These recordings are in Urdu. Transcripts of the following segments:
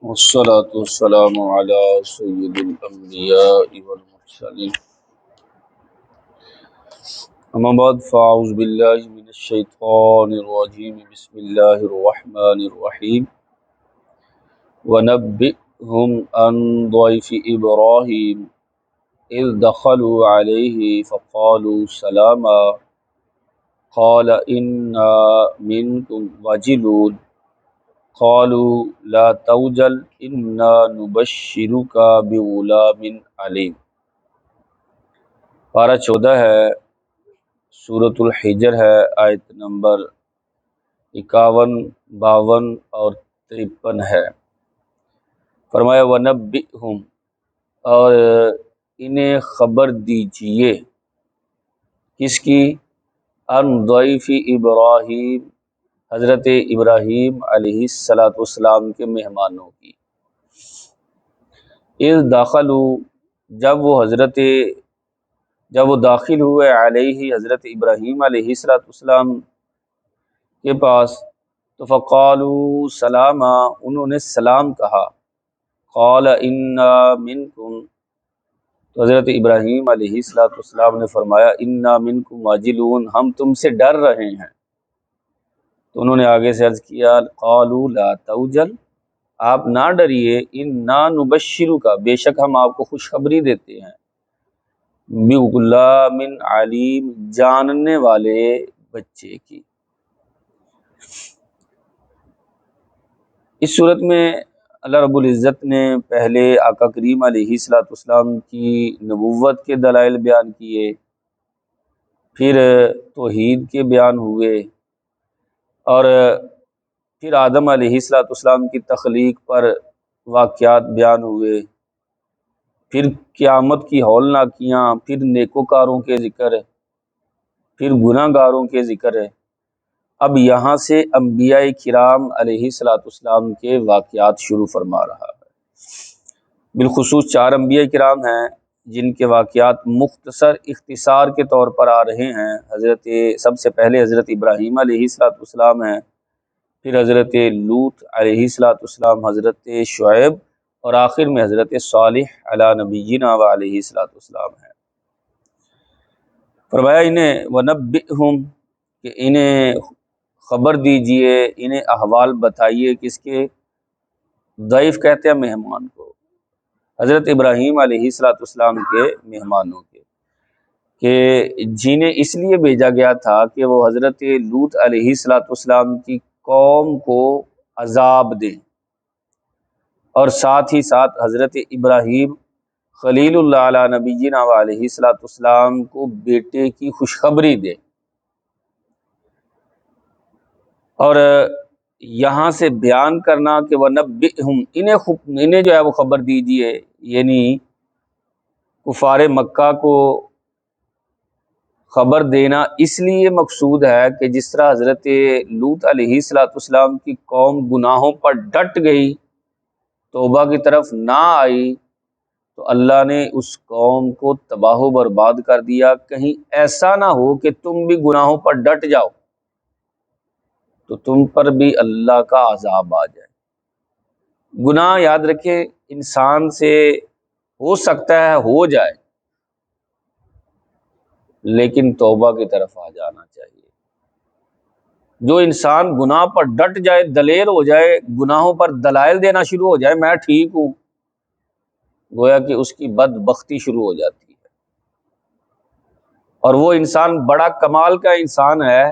والصلاة والسلام على سید الانبیاء والمرسلین اما بعد فاعوذ باللہ من الشیطان الرجیم بسم اللہ الرحمن الرحیم ونبئهم عن ضیف ابراہیم اذ دخلوا علیہ فقالوا سلاما قال انا منکم وجلون قالوا لا توجل انا نبشرک بغلام علیم۔ پارہ 14 ہے، سورۃ الحجر ہے، آیت نمبر 51، 52 اور 53 ہے۔ فرمایا وَنَبِّئْهُمْ، اور انہیں خبر دیجئے، کس کی؟ عن ضیف ابراہیم، حضرت ابراہیم علیہ السلام کے مہمانوں کی۔ اذ دخلوا، جب وہ داخل ہوئے علیہ، حضرت ابراہیم علیہ السلام کے پاس، تو فقالوا سلاما، انہوں نے سلام کہا۔ قال انا منکم، تو حضرت ابراہیم علیہ السلام نے فرمایا انا منکم واجلون، ہم تم سے ڈر رہے ہیں۔ تو انہوں نے آگے سے عرض کیا قالوا لا توجل، آپ نہ ڈریے، انا نبشرک، بے شک ہم آپ کو خوشخبری دیتے ہیں، بغلام علیم، جاننے والے بچے کی۔ اس صورت میں اللہ رب العزت نے پہلے آقا کریم علیہ السلام کی نبوت کے دلائل بیان کیے، پھر توحید کے بیان ہوئے، اور پھر آدم علیہ السلام کی تخلیق پر واقعات بیان ہوئے، پھر قیامت کی ہولناکیاں، پھر نیکوکاروں کے ذکر، پھر گناہ گاروں کے ذکر ہے۔ اب یہاں سے انبیاء کرام علیہ السلام کے واقعات شروع فرما رہا ہے۔ بالخصوص 4 انبیاء کرام ہیں جن کے واقعات مختصر اختصار کے طور پر آ رہے ہیں۔ سب سے پہلے حضرت ابراہیم علیہ السلام ہیں، پھر حضرت لوط علیہ السلام، حضرت شعیب، اور آخر میں حضرت صالح علی نبینا و علیہ السلام ہیں۔ فرمایا انہیں وَنَبِّئْهُمْ، کہ انہیں خبر دیجئے، انہیں احوال بتائیے، کس کے؟ ضیف کہتے ہیں مہمان کو، حضرت ابراہیم علیہ السلام کے مہمانوں کے، کہ جنہیں اس لیے بھیجا گیا تھا کہ وہ حضرت لوط علیہ السلام کی قوم کو عذاب دیں، اور ساتھ ہی ساتھ حضرت ابراہیم خلیل اللہ علی نبینا و علیہ السلام کو بیٹے کی خوشخبری دیں۔ اور یہاں سے بیان کرنا کہ وَنَبِّئْهُمْ، انہیں جو ہے وہ خبر دیجئے، یعنی کفار مکہ کو خبر دینا اس لیے مقصود ہے کہ جس طرح حضرت لوط علیہ السلام کی قوم گناہوں پر ڈٹ گئی، توبہ کی طرف نہ آئی، تو اللہ نے اس قوم کو تباہ و برباد کر دیا۔ کہیں ایسا نہ ہو کہ تم بھی گناہوں پر ڈٹ جاؤ تو تم پر بھی اللہ کا عذاب آ جائے۔ گناہ یاد رکھے انسان سے ہو سکتا ہے ہو جائے، لیکن توبہ کی طرف آ جانا چاہیے۔ جو انسان گناہ پر ڈٹ جائے، دلیر ہو جائے، گناہوں پر دلائل دینا شروع ہو جائے، میں ٹھیک ہوں، گویا کہ اس کی بدبختی شروع ہو جاتی ہے۔ اور وہ انسان بڑا کمال کا انسان ہے،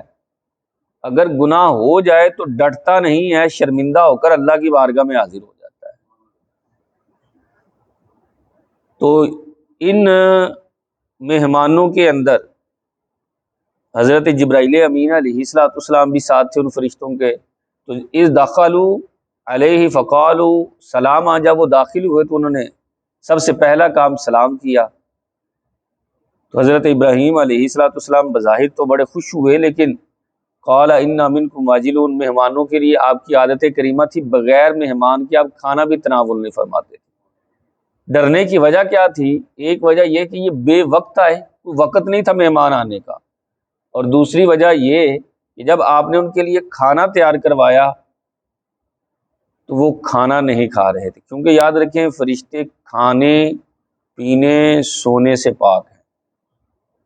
اگر گناہ ہو جائے تو ڈٹتا نہیں ہے، شرمندہ ہو کر اللہ کی بارگاہ میں حاضر ہو جاتا ہے۔ تو ان مہمانوں کے اندر حضرت جبرائیل امین علیہ السلام بھی ساتھ تھے ان فرشتوں کے۔ تو اذ دخلوا علیہ فقالوا سلاما، جب وہ داخل ہوئے تو انہوں نے سب سے پہلا کام سلام کیا۔ تو حضرت ابراہیم علیہ السلام بظاہر تو بڑے خوش ہوئے، لیکن قال انا منکم واجلون، مہمانوں کے لیے آپ کی عادت کریمہ تھی بغیر مہمان کے آپ کھانا بھی تناول نہیں فرماتے۔ ڈرنے کی وجہ کیا تھی؟ ایک وجہ یہ کہ یہ بے وقت آئے، کوئی وقت نہیں تھا مہمان آنے کا، اور دوسری وجہ یہ کہ جب آپ نے ان کے لیے کھانا تیار کروایا تو وہ کھانا نہیں کھا رہے تھے، کیونکہ یاد رکھیں فرشتے کھانے پینے سونے سے پاک ہیں،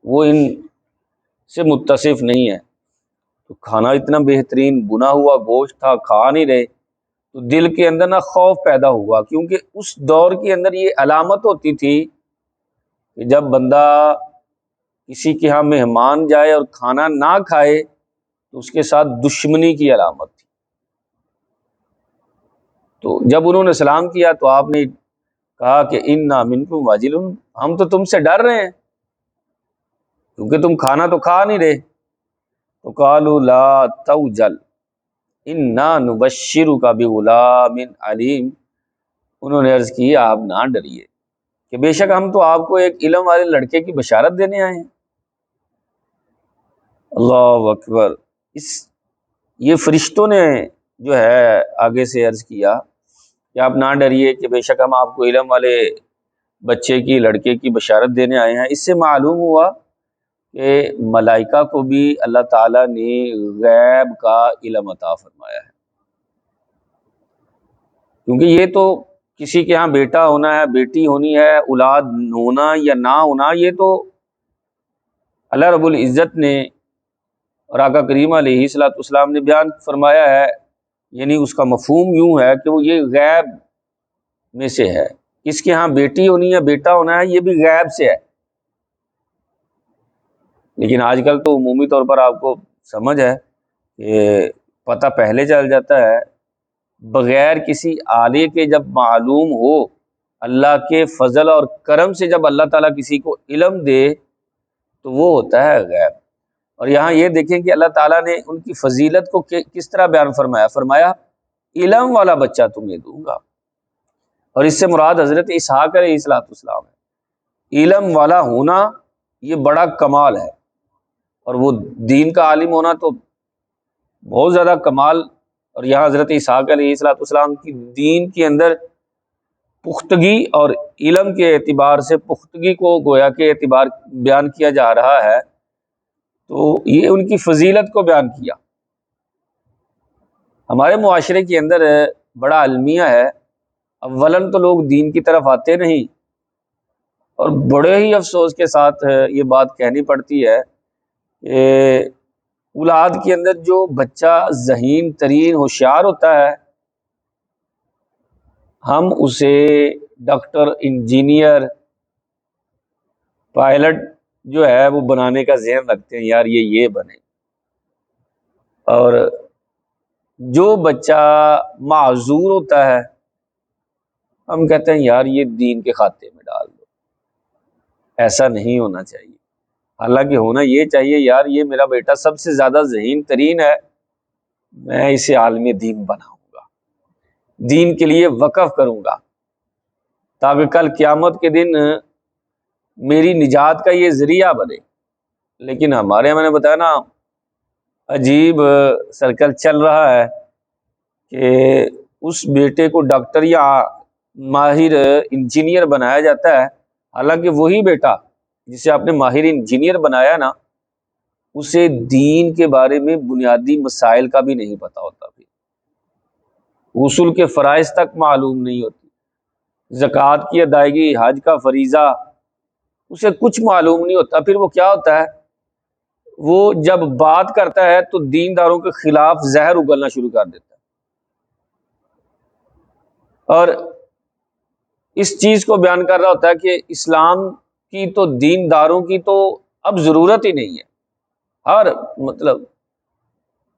وہ ان سے متصف نہیں ہے۔ تو کھانا اتنا بہترین بنا ہوا گوشت تھا، کھا نہیں رہے، تو دل کے اندر نہ خوف پیدا ہوا، کیونکہ اس دور کے اندر یہ علامت ہوتی تھی کہ جب بندہ کسی کے ہاں مہمان جائے اور کھانا نہ کھائے تو اس کے ساتھ دشمنی کی علامت تھی۔ تو جب انہوں نے سلام کیا تو آپ نے کہا کہ انا منکم واجلون، ہم تو تم سے ڈر رہے ہیں کیونکہ تم کھانا تو کھا نہیں رہے۔ تو قالوا لا توجل انا نبشرک بغلام علیم، انہوں نے عرض کی آپ نہ ڈریے کہ بے شک ہم تو آپ کو ایک علم والے لڑکے کی بشارت دینے آئے ہیں۔ اللہ اکبر۔ یہ فرشتوں نے جو ہے آگے سے عرض کیا کہ آپ نہ ڈریے کہ بے شک ہم آپ کو علم والے بچے کی لڑکے کی بشارت دینے آئے ہیں۔ اس سے معلوم ہوا کہ ملائکہ کو بھی اللہ تعالیٰ نے غیب کا علم عطا فرمایا ہے، کیونکہ یہ تو کسی کے ہاں بیٹا ہونا ہے، بیٹی ہونی ہے، اولاد ہونا یا نہ ہونا، یہ تو اللہ رب العزت نے اور آقا کریم علیہ الصلوۃ والسلام نے بیان فرمایا ہے، یعنی اس کا مفہوم یوں ہے کہ وہ یہ غیب میں سے ہے۔ کس کے ہاں بیٹی ہونی ہے، بیٹا ہونا ہے، یہ بھی غیب سے ہے۔ لیکن آج کل تو عمومی طور پر آپ کو سمجھ ہے کہ پتہ پہلے چل جاتا ہے، بغیر کسی آلے کے جب معلوم ہو، اللہ کے فضل اور کرم سے جب اللہ تعالیٰ کسی کو علم دے تو وہ ہوتا ہے غیب۔ اور یہاں یہ دیکھیں کہ اللہ تعالیٰ نے ان کی فضیلت کو کس طرح بیان فرمایا، فرمایا علم والا بچہ تمہیں دوں گا، اور اس سے مراد حضرت اسحاق علیہ السلام ہے۔ علم والا ہونا یہ بڑا کمال ہے، اور وہ دین کا عالم ہونا تو بہت زیادہ کمال۔ اور یہاں حضرت اسحاق علیہ السلام کی دین کے اندر پختگی اور علم کے اعتبار سے پختگی کو گویا کہ اعتبار بیان کیا جا رہا ہے، تو یہ ان کی فضیلت کو بیان کیا۔ ہمارے معاشرے کے اندر بڑا المیہ ہے، اولاً تو لوگ دین کی طرف آتے نہیں، اور بڑے ہی افسوس کے ساتھ یہ بات کہنی پڑتی ہے کہ اولاد کے اندر جو بچہ ذہین ترین ہوشیار ہوتا ہے، ہم اسے ڈاکٹر، انجینئر، پائلٹ جو ہے وہ بنانے کا ذہن رکھتے ہیں، یار یہ بنے۔ اور جو بچہ معذور ہوتا ہے ہم کہتے ہیں یار یہ دین کے کھاتے میں ڈال دو۔ ایسا نہیں ہونا چاہیے، حالانکہ ہونا یہ چاہیے یار یہ میرا بیٹا سب سے زیادہ ذہین ترین ہے، میں اسے عالم دین بناؤں گا، دین کے لیے وقف کروں گا، تاکہ کل قیامت کے دن میری نجات کا یہ ذریعہ بنے۔ لیکن ہمارے میں نے بتایا نا عجیب سرکل چل رہا ہے کہ اس بیٹے کو ڈاکٹر یا ماہر انجینئر بنایا جاتا ہے، حالانکہ وہی بیٹا جسے آپ نے ماہر انجینئر بنایا نا، اسے دین کے بارے میں بنیادی مسائل کا بھی نہیں پتہ ہوتا، پھر اصول کے فرائض تک معلوم نہیں ہوتی، زکوٰۃ کی ادائیگی، حج کا فریضہ اسے کچھ معلوم نہیں ہوتا۔ پھر وہ کیا ہوتا ہے، وہ جب بات کرتا ہے تو دینداروں کے خلاف زہر اگلنا شروع کر دیتا ہے، اور اس چیز کو بیان کر رہا ہوتا ہے کہ اسلام کی تو دینداروں کی تو اب ضرورت ہی نہیں ہے، ہر مطلب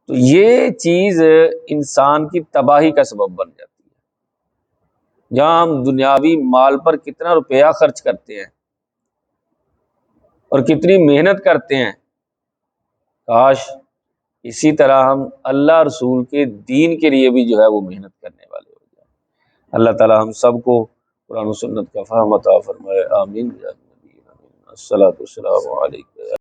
تو یہ چیز انسان کی تباہی کا سبب بن جاتی ہے۔ جہاں ہم دنیاوی مال پر کتنا روپیہ خرچ کرتے ہیں اور کتنی محنت کرتے ہیں، کاش اسی طرح ہم اللہ رسول کے دین کے لیے بھی جو ہے وہ محنت کرنے والے ہو جائیں۔ اللہ تعالی ہم سب کو قرآن و سنت کا فہم عطا فرمائے، آمین۔ الصلاۃ والسلام علیکم۔